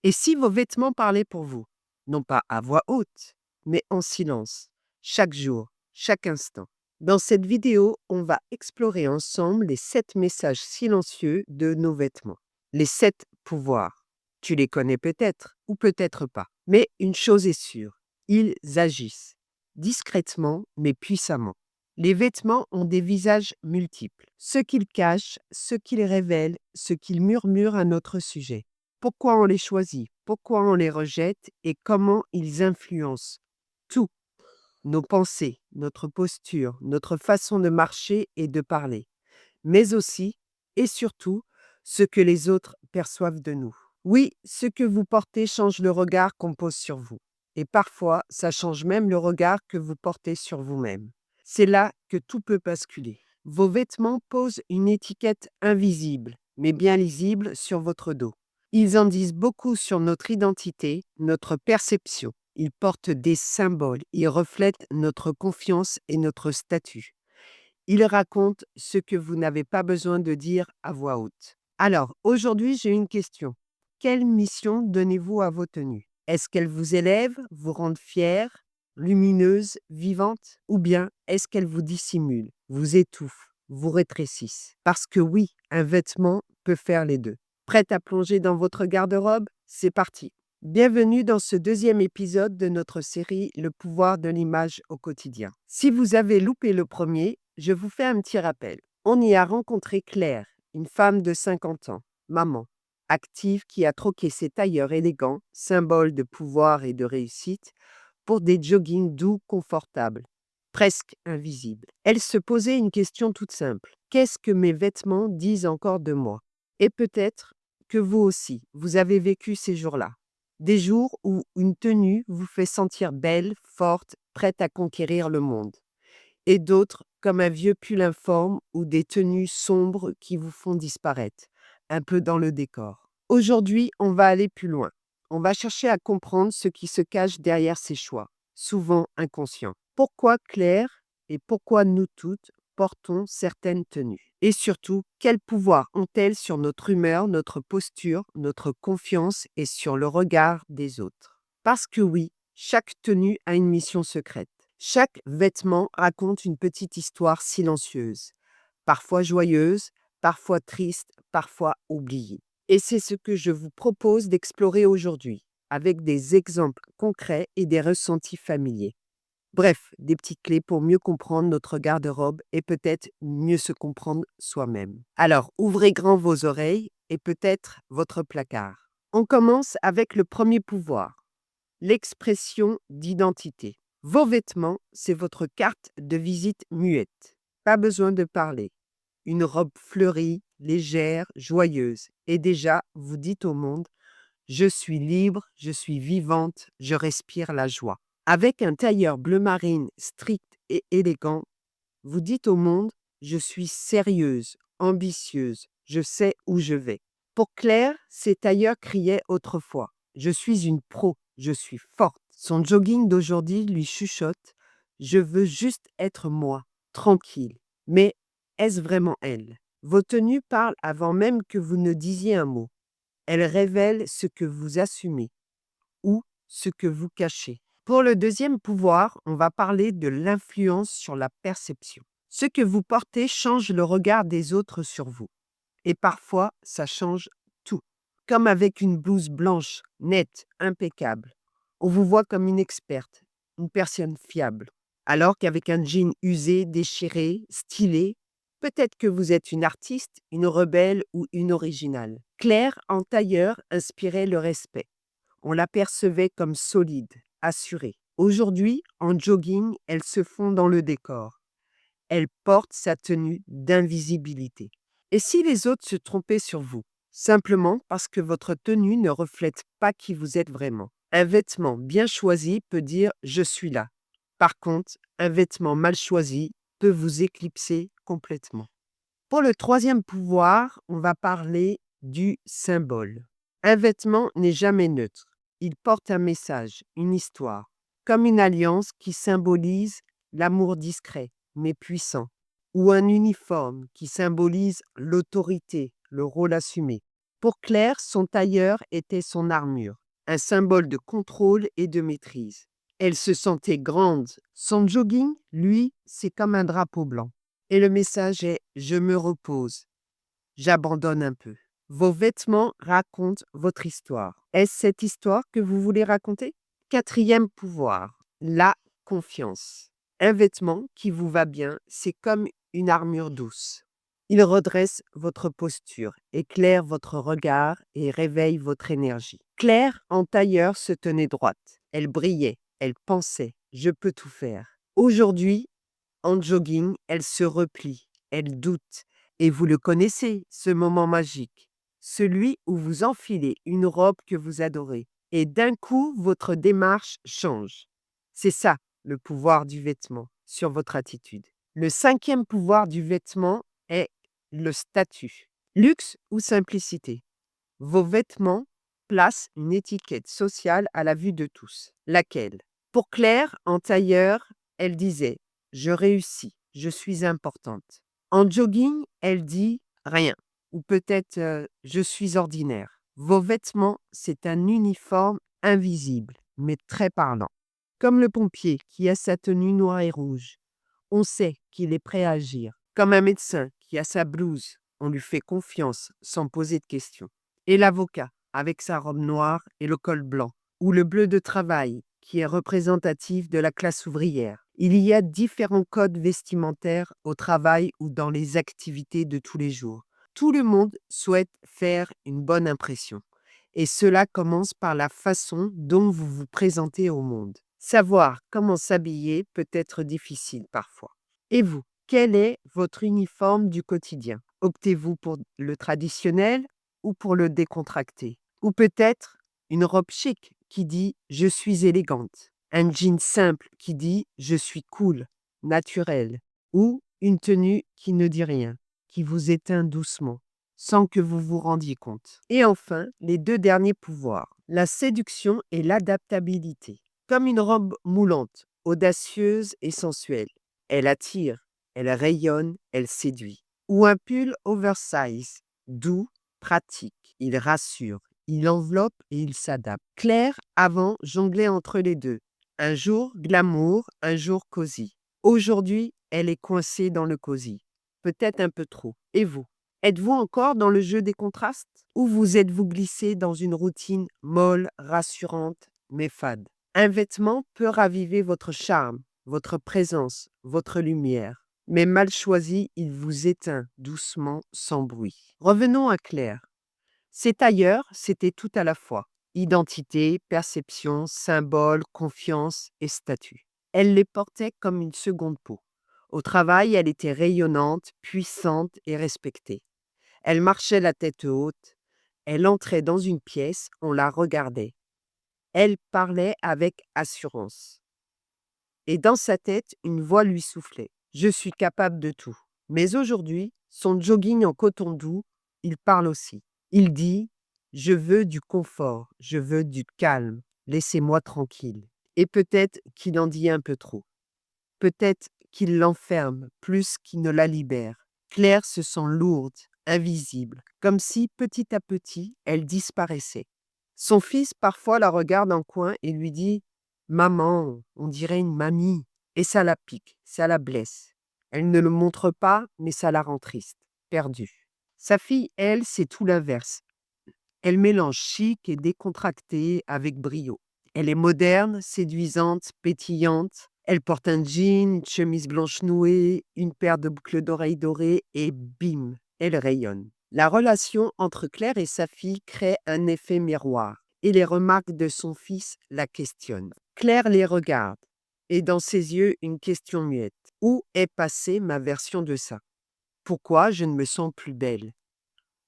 Et si vos vêtements parlaient pour vous? Non pas à voix haute, mais en silence, chaque jour, chaque instant. Dans cette vidéo, on va explorer ensemble les 7 messages silencieux de nos vêtements. Les 7 pouvoirs. Tu les connais peut-être ou peut-être pas. Mais une chose est sûre, ils agissent. Discrètement, mais puissamment. Les vêtements ont des visages multiples. Ce qu'ils cachent, ce qu'ils révèlent, ce qu'ils murmurent à notre sujet. Pourquoi on les choisit, pourquoi on les rejette et comment ils influencent tout, nos pensées, notre posture, notre façon de marcher et de parler, mais aussi et surtout ce que les autres perçoivent de nous. Oui, ce que vous portez change le regard qu'on pose sur vous. Et parfois, ça change même le regard que vous portez sur vous-même. C'est là que tout peut basculer. Vos vêtements posent une étiquette invisible, mais bien lisible sur votre dos. Ils en disent beaucoup sur notre identité, notre perception. Ils portent des symboles, ils reflètent notre confiance et notre statut. Ils racontent ce que vous n'avez pas besoin de dire à voix haute. Alors, aujourd'hui, j'ai une question. Quelle mission donnez-vous à vos tenues? Est-ce qu'elles vous élèvent, vous rendent fière, lumineuse, vivante? Ou bien est-ce qu'elles vous dissimulent, vous étouffent, vous rétrécissent? Parce que oui, un vêtement peut faire les deux. Prête à plonger dans votre garde-robe? C'est parti. Bienvenue dans ce deuxième épisode de notre série Le pouvoir de l'image au quotidien. Si vous avez loupé le premier, je vous fais un petit rappel. On y a rencontré Claire, une femme de 50 ans, maman, active qui a troqué ses tailleurs élégants, symboles de pouvoir et de réussite, pour des joggings doux, confortables, presque invisibles. Elle se posait une question toute simple. Qu'est-ce que mes vêtements disent encore de moi? Et peut-être que vous aussi, vous avez vécu ces jours-là. Des jours où une tenue vous fait sentir belle, forte, prête à conquérir le monde. Et d'autres, comme un vieux pull informe ou des tenues sombres qui vous font disparaître, un peu dans le décor. Aujourd'hui, on va aller plus loin. On va chercher à comprendre ce qui se cache derrière ces choix, souvent inconscients. Pourquoi Claire et pourquoi nous toutes portons certaines tenues? Et surtout, quel pouvoir ont-elles sur notre humeur, notre posture, notre confiance et sur le regard des autres? Parce que oui, chaque tenue a une mission secrète. Chaque vêtement raconte une petite histoire silencieuse, parfois joyeuse, parfois triste, parfois oubliée. Et c'est ce que je vous propose d'explorer aujourd'hui, avec des exemples concrets et des ressentis familiers. Bref, des petites clés pour mieux comprendre notre garde-robe et peut-être mieux se comprendre soi-même. Alors, ouvrez grand vos oreilles et peut-être votre placard. On commence avec le premier pouvoir, l'expression d'identité. Vos vêtements, c'est votre carte de visite muette. Pas besoin de parler. Une robe fleurie, légère, joyeuse. Et déjà, vous dites au monde, je suis libre, je suis vivante, je respire la joie. Avec un tailleur bleu marine strict et élégant, vous dites au monde, je suis sérieuse, ambitieuse, je sais où je vais. Pour Claire, ces tailleurs criaient autrefois, je suis une pro, je suis forte. Son jogging d'aujourd'hui lui chuchote, je veux juste être moi, tranquille. Mais est-ce vraiment elle? Vos tenues parlent avant même que vous ne disiez un mot. Elles révèlent ce que vous assumez ou ce que vous cachez. Pour le deuxième pouvoir, on va parler de l'influence sur la perception. Ce que vous portez change le regard des autres sur vous. Et parfois, ça change tout. Comme avec une blouse blanche, nette, impeccable. On vous voit comme une experte, une personne fiable. Alors qu'avec un jean usé, déchiré, stylé, peut-être que vous êtes une artiste, une rebelle ou une originale. Claire, en tailleur, inspirait le respect. On l'apercevait comme solide, assurée. Aujourd'hui, en jogging, elle se fond dans le décor. Elle porte sa tenue d'invisibilité. Et si les autres se trompaient sur vous, simplement parce que votre tenue ne reflète pas qui vous êtes vraiment? Un vêtement bien choisi peut dire « je suis là ». Par contre, un vêtement mal choisi peut vous éclipser complètement. Pour le troisième pouvoir, on va parler du symbole. Un vêtement n'est jamais neutre. Il porte un message, une histoire, comme une alliance qui symbolise l'amour discret, mais puissant, ou un uniforme qui symbolise l'autorité, le rôle assumé. Pour Claire, son tailleur était son armure, un symbole de contrôle et de maîtrise. Elle se sentait grande. Son jogging, lui, c'est comme un drapeau blanc. Et le message est: je me repose, j'abandonne un peu. Vos vêtements racontent votre histoire. Est-ce cette histoire que vous voulez raconter? Quatrième pouvoir, la confiance. Un vêtement qui vous va bien, c'est comme une armure douce. Il redresse votre posture, éclaire votre regard et réveille votre énergie. Claire, en tailleur, se tenait droite. Elle brillait, elle pensait: je peux tout faire. Aujourd'hui, en jogging, elle se replie, elle doute. Et vous le connaissez, ce moment magique. Celui où vous enfilez une robe que vous adorez. Et d'un coup, votre démarche change. C'est ça, le pouvoir du vêtement sur votre attitude. Le cinquième pouvoir du vêtement est le statut. Luxe ou simplicité. Vos vêtements placent une étiquette sociale à la vue de tous. Laquelle? Pour Claire, en tailleur, elle disait: je réussis, je suis importante. En jogging, elle dit rien. Ou peut-être je suis ordinaire. Vos vêtements, c'est un uniforme invisible, mais très parlant. Comme le pompier qui a sa tenue noire et rouge. On sait qu'il est prêt à agir. Comme un médecin qui a sa blouse. On lui fait confiance sans poser de questions. Et l'avocat, avec sa robe noire et le col blanc. Ou le bleu de travail, qui est représentatif de la classe ouvrière. Il y a différents codes vestimentaires au travail ou dans les activités de tous les jours. Tout le monde souhaite faire une bonne impression. Et cela commence par la façon dont vous vous présentez au monde. Savoir comment s'habiller peut être difficile parfois. Et vous, quel est votre uniforme du quotidien? Optez-vous pour le traditionnel ou pour le décontracté? Ou peut-être une robe chic qui dit « je suis élégante », un jean simple qui dit « je suis cool, naturel », ou une tenue qui ne dit rien, qui vous éteint doucement, sans que vous vous rendiez compte. Et enfin, les deux derniers pouvoirs, la séduction et l'adaptabilité. Comme une robe moulante, audacieuse et sensuelle. Elle attire, elle rayonne, elle séduit. Ou un pull oversize, doux, pratique, il rassure, il enveloppe et il s'adapte. Claire, avant, jonglait entre les deux. Un jour glamour, un jour cosy. Aujourd'hui, elle est coincée dans le cosy. Peut-être un peu trop. Et vous? Êtes-vous encore dans le jeu des contrastes? Ou vous êtes-vous glissé dans une routine molle, rassurante, mais fade? Un vêtement peut raviver votre charme, votre présence, votre lumière. Mais mal choisi, il vous éteint doucement, sans bruit. Revenons à Claire. Ses tailleurs, c'était tout à la fois. Identité, perception, symbole, confiance et statut. Elle les portait comme une seconde peau. Au travail, elle était rayonnante, puissante et respectée. Elle marchait la tête haute. Elle entrait dans une pièce, on la regardait. Elle parlait avec assurance. Et dans sa tête, une voix lui soufflait: je suis capable de tout. Mais aujourd'hui, son jogging en coton doux, il parle aussi. Il dit: je veux du confort, je veux du calme, laissez-moi tranquille. Et peut-être qu'il en dit un peu trop. Peut-être qu'il l'enferme plus qu'il ne la libère. Claire se sent lourde, invisible, comme si petit à petit, elle disparaissait. Son fils parfois la regarde en coin et lui dit: maman, on dirait une mamie. Et ça la pique, ça la blesse. Elle ne le montre pas, mais ça la rend triste, perdue. Sa fille, elle, c'est tout l'inverse. Elle mélange chic et décontracté avec brio. Elle est moderne, séduisante, pétillante. Elle porte un jean, une chemise blanche nouée, une paire de boucles d'oreilles dorées et bim, elle rayonne. La relation entre Claire et sa fille crée un effet miroir et les remarques de son fils la questionnent. Claire les regarde et dans ses yeux une question muette. Où est passée ma version de ça? Pourquoi je ne me sens plus belle?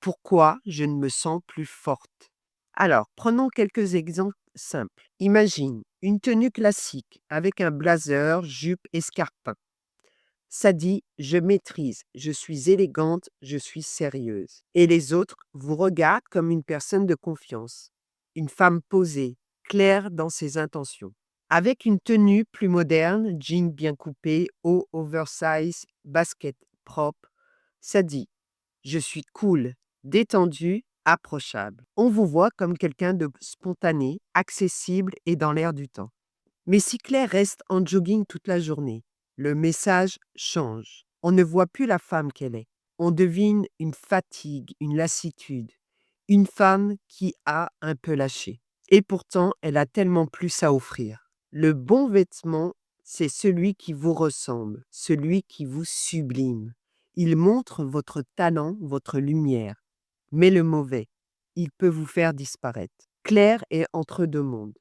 Pourquoi je ne me sens plus forte? Alors, prenons quelques exemples simples. Imagine une tenue classique avec un blazer, jupe, escarpin. Ça dit: je maîtrise, je suis élégante, je suis sérieuse. Et les autres vous regardent comme une personne de confiance. Une femme posée, claire dans ses intentions. Avec une tenue plus moderne, jean bien coupé, haut oversize, basket propre, ça dit: je suis cool, détendue approchable. On vous voit comme quelqu'un de spontané, accessible et dans l'air du temps. Mais si Claire reste en jogging toute la journée, le message change. On ne voit plus la femme qu'elle est. On devine une fatigue, une lassitude, une femme qui a un peu lâché. Et pourtant, elle a tellement plus à offrir. Le bon vêtement, c'est celui qui vous ressemble, celui qui vous sublime. Il montre votre talent, votre lumière. Mais le mauvais, il peut vous faire disparaître. Claire est entre deux mondes,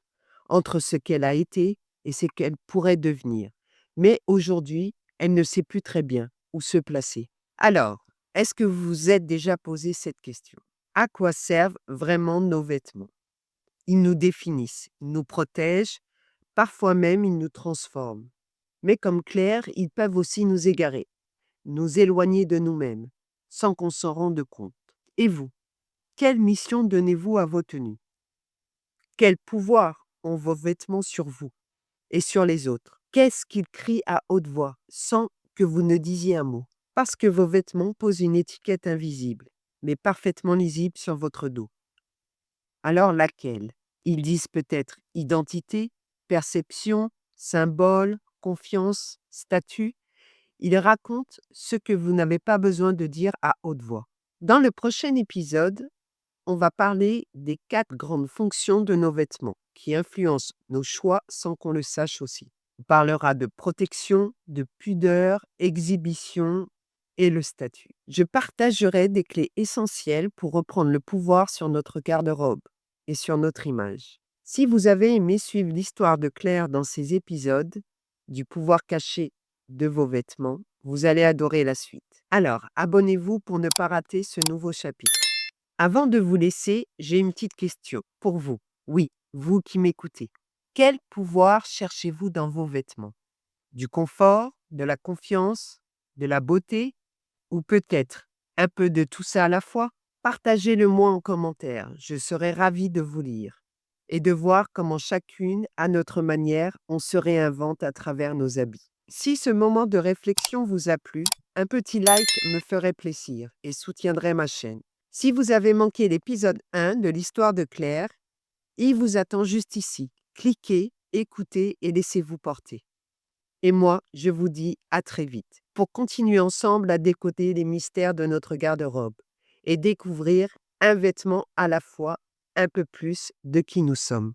entre ce qu'elle a été et ce qu'elle pourrait devenir. Mais aujourd'hui, elle ne sait plus très bien où se placer. Alors, est-ce que vous vous êtes déjà posé cette question? À quoi servent vraiment nos vêtements? Ils nous définissent, ils nous protègent, parfois même ils nous transforment. Mais comme Claire, ils peuvent aussi nous égarer, nous éloigner de nous-mêmes, sans qu'on s'en rende compte. Et vous, quelle mission donnez-vous à vos tenues? Quel pouvoir ont vos vêtements sur vous et sur les autres? Qu'est-ce qu'ils crient à haute voix, sans que vous ne disiez un mot? Parce que vos vêtements posent une étiquette invisible, mais parfaitement lisible sur votre dos. Alors laquelle? Ils disent peut-être identité, perception, symbole, confiance, statut. Ils racontent ce que vous n'avez pas besoin de dire à haute voix. Dans le prochain épisode, on va parler des 4 grandes fonctions de nos vêtements qui influencent nos choix sans qu'on le sache aussi. On parlera de protection, de pudeur, exhibition et le statut. Je partagerai des clés essentielles pour reprendre le pouvoir sur notre garde-robe et sur notre image. Si vous avez aimé suivre l'histoire de Claire dans ces épisodes, du pouvoir caché de vos vêtements, vous allez adorer la suite. Alors, abonnez-vous pour ne pas rater ce nouveau chapitre. Avant de vous laisser, j'ai une petite question pour vous. Oui, vous qui m'écoutez. Quel pouvoir cherchez-vous dans vos vêtements? Du confort, de la confiance, de la beauté ou peut-être un peu de tout ça à la fois? Partagez-le moi en commentaire. Je serai ravie de vous lire et de voir comment chacune, à notre manière, on se réinvente à travers nos habits. Si ce moment de réflexion vous a plu, un petit like me ferait plaisir et soutiendrait ma chaîne. Si vous avez manqué l'épisode 1 de l'histoire de Claire, il vous attend juste ici. Cliquez, écoutez et laissez-vous porter. Et moi, je vous dis à très vite pour continuer ensemble à décoder les mystères de notre garde-robe et découvrir un vêtement à la fois, un peu plus de qui nous sommes.